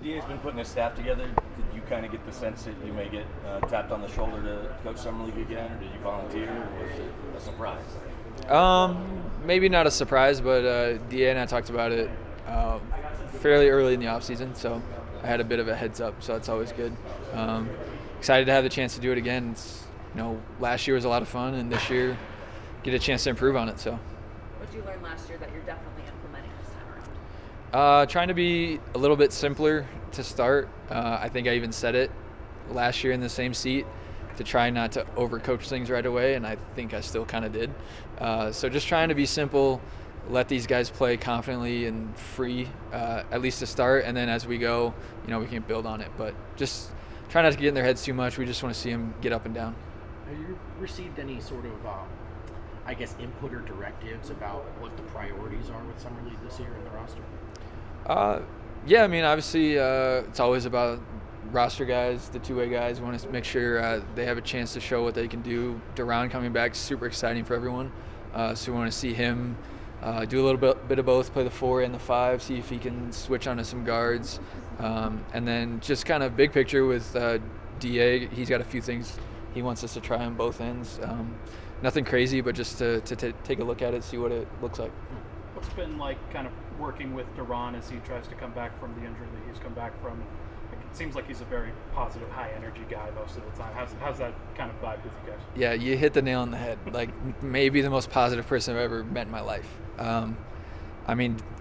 DA's been putting his staff together. Did you kind of get the sense that you may get tapped on the shoulder to coach Summer League again, or did you volunteer, or was it a surprise? Maybe not a surprise, but DA and I talked about it fairly early in the offseason, so I had a bit of a heads up, so that's always good. Excited to have the chance to do it again. Last year was a lot of fun, and this year get a chance to improve on it. So. What did you learn last year that you're definitely implementing this time around? Trying to be a little bit simpler to start. I think I even said it last year in the same seat, to try not to overcoach things right away, and I think I still kind of did. So just trying to be simple, let these guys play confidently and free, at least to start, and then as we go, we can build on it. But just try not to get in their heads too much. We just want to see them get up and down. Have you received any sort of, input or directives about what the priorities are with Summer League this year in the roster? Yeah, obviously it's always about roster guys, the two-way guys. We want to make sure they have a chance to show what they can do. Duran coming back is super exciting for everyone. So we want to see him do a little bit of both, play the 4 and the 5, see if he can switch onto some guards. And then just kind of big picture with DA, he's got a few things he wants us to try on both ends. Nothing crazy, but just to take a look at it, see what it looks like. What's been like kind of working with Duran as he tries to come back from the injury that he's come back from? It seems like he's a very positive, high-energy guy most of the time. How's that kind of vibe with you guys? Yeah, you hit the nail on the head. Like, maybe the most positive person I've ever met in my life.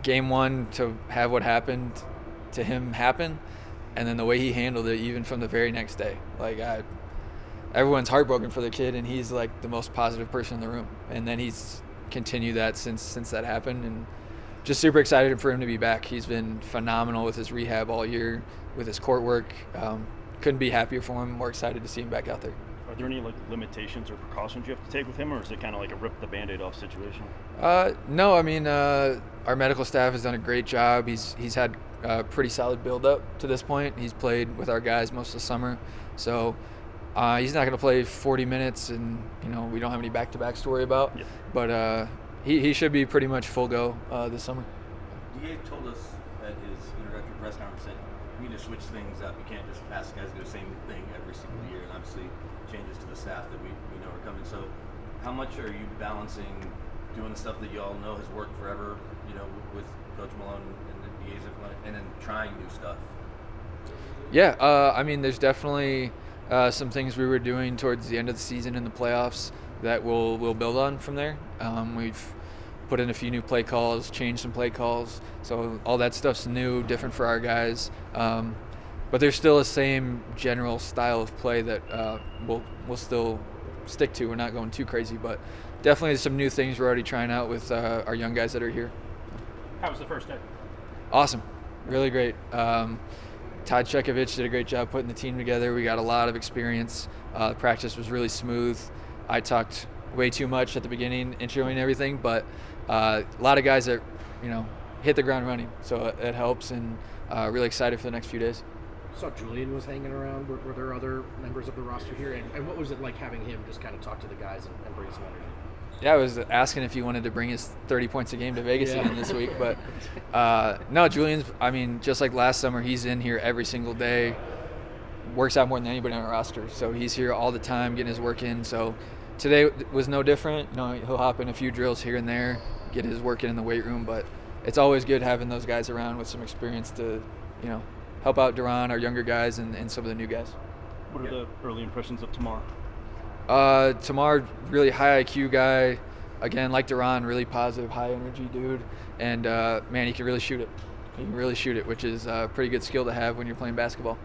Game 1, to have what happened to him happen, and then the way he handled it, even from the very next day. Everyone's heartbroken for the kid, and he's like the most positive person in the room. And then he's continued that since that happened, and just super excited for him to be back. He's been phenomenal with his rehab all year, with his court work. Couldn't be happier for him. More excited to see him back out there. Are there any limitations or precautions you have to take with him, or is it kind of like a rip the Band-Aid off situation? No. Our medical staff has done a great job. He's had a pretty solid build-up to this point. He's played with our guys most of the summer, so he's not going to play 40 minutes, and we don't have any back-to-backs to worry about. Yep. But he should be pretty much full go this summer. DA told us at his introductory press conference that we need to switch things up. You can't just ask guys to do the same thing every single year, and obviously changes to the staff that we know are coming. So how much are you balancing doing the stuff that you all know has worked forever, with Coach Malone and the DA's implement, and then trying new stuff? Yeah, there's definitely some things we were doing towards the end of the season in the playoffs that we'll build on from there. We've put in a few new play calls, changed some play calls, so all that stuff's new, different for our guys. But there's still the same general style of play that we'll still stick to. We're not going too crazy, but definitely some new things we're already trying out with our young guys that are here. How was the first day? Awesome. Really great. Todd Chekovich did a great job putting the team together. We got a lot of experience. Practice was really smooth. I talked way too much at the beginning, introing everything, but a lot of guys that, hit the ground running, so it helps, and really excited for the next few days. I saw Julian was hanging around. Were there other members of the roster here? And what was it like having him just kind of talk to the guys and bring some energy? Yeah, I was asking if he wanted to bring his 30 points a game to Vegas again this week. But, no, Julian's, just like last summer, he's in here every single day, works out more than anybody on our roster. So he's here all the time getting his work in. So today was no different. He'll hop in a few drills here and there, get his work in the weight room. But it's always good having those guys around with some experience to, help out Duran, our younger guys, and some of the new guys. What are the early impressions of Tamar? Tamar, really high IQ guy. Again, like Duran, really positive, high energy dude. And, man, he can really shoot it. He can really shoot it, which is a pretty good skill to have when you're playing basketball.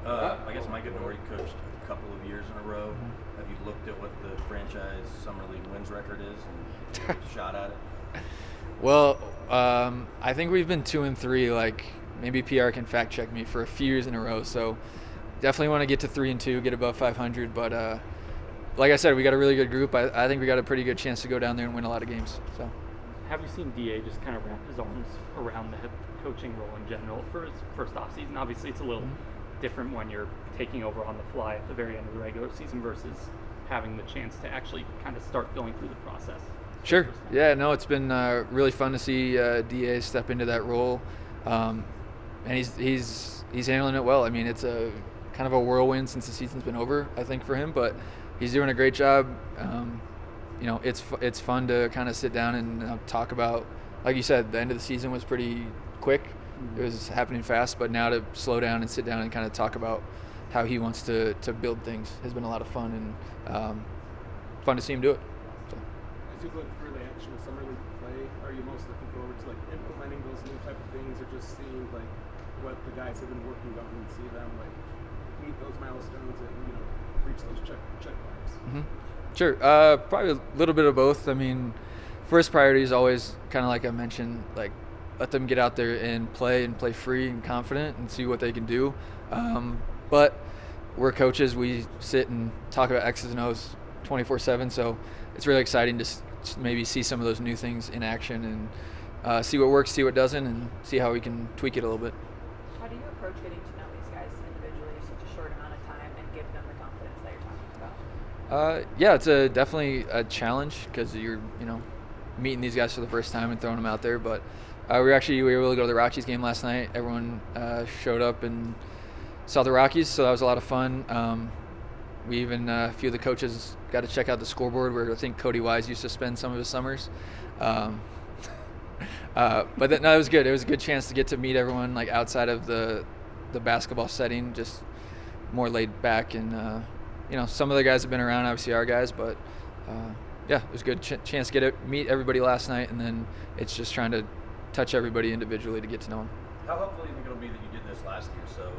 I guess Micah Nori coached a couple of years in a row. Have you looked at what the franchise Summer League wins record is and shot at it? Well, I think we've been 2-3. Maybe PR can fact check me, for a few years in a row. So definitely want to get to 3-2, get above 500. But like I said, we got a really good group. I think we got a pretty good chance to go down there and win a lot of games. So, have you seen DA just kind of wrap his arms around the head coaching role in general for his first off season? Obviously, it's a little different when you're taking over on the fly at the very end of the regular season versus having the chance to actually kind of start going through the process. Sure. Yeah, no, it's been really fun to see DA step into that role. and he's handling it well. I mean, it's a kind of a whirlwind since the season's been over, I think, for him, but he's doing a great job. It's fun to kind of sit down and talk about, like you said, the end of the season was pretty quick. It was happening fast, but now to slow down and sit down and kind of talk about how he wants to build things has been a lot of fun, and fun to see him do it. So. As you look for the actual summer league play, are you most looking forward to like implementing those new type of things, or just seeing like what the guys have been working on and see them like meet those milestones and reach those check marks? Mm-hmm. Sure. Probably a little bit of both. I mean, first priority is always kind of like I mentioned, like let them get out there and play free and confident and see what they can do. But we're coaches. We sit and talk about X's and O's 24/7. So it's really exciting to maybe see some of those new things in action and see what works, see what doesn't, and see how we can tweak it a little bit. How do you approach getting to know these guys individually in such a short amount of time and give them the confidence that you're talking about? Yeah, it's definitely a challenge because you're meeting these guys for the first time and throwing them out there. But we were able to go to the Rockies game last night. Everyone showed up and saw the Rockies, so that was a lot of fun. We even a few of the coaches got to check out the scoreboard where I think Cody Wise used to spend some of his summers. But it was good. It was a good chance to get to meet everyone like outside of the basketball setting, just more laid back. And some of the guys have been around, obviously our guys, but it was a good chance to meet everybody last night, and then it's just trying to touch everybody individually to get to know them. How helpful do you think it'll be that you did this last year, so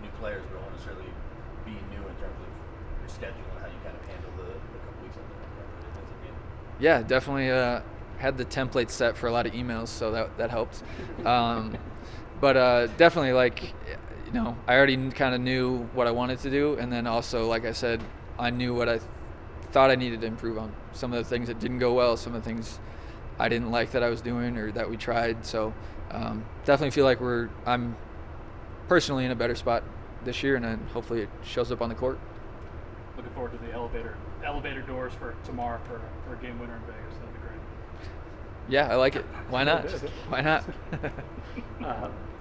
new players don't necessarily be new in terms of your schedule and how you kind of handle the couple weeks of the game? Yeah, definitely had the template set for a lot of emails, so that helped. But definitely, I already kind of knew what I wanted to do, and then also, like I said, I knew what I thought I needed to improve on. Some of the things that didn't go well, some of the things I didn't like that I was doing or that we tried. So definitely feel like I'm personally in a better spot this year, and then hopefully it shows up on the court. Looking forward to the elevator doors for tomorrow for a game winner in Vegas. That'd be great. Yeah, I like it. Why not? Why not?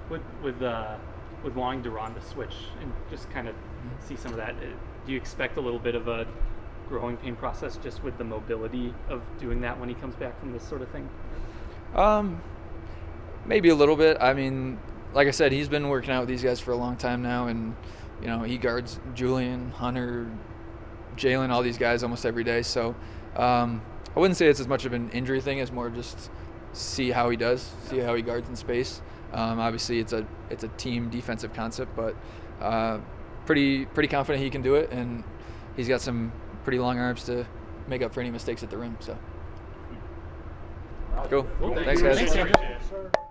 With wanting Duran to switch and just kind of see some of that, do you expect a little bit of a growing pain process just with the mobility of doing that when he comes back from this sort of thing? Maybe a little bit. I mean, like I said, he's been working out with these guys for a long time now, and he guards Julian, Hunter, Jalen, all these guys almost every day. So I wouldn't say it's as much of an injury thing as more just see how he does, see how he guards in space. Obviously, it's a team defensive concept, but pretty confident he can do it, and he's got some pretty long arms to make up for any mistakes at the rim. So cool. Thanks, guys. Thanks,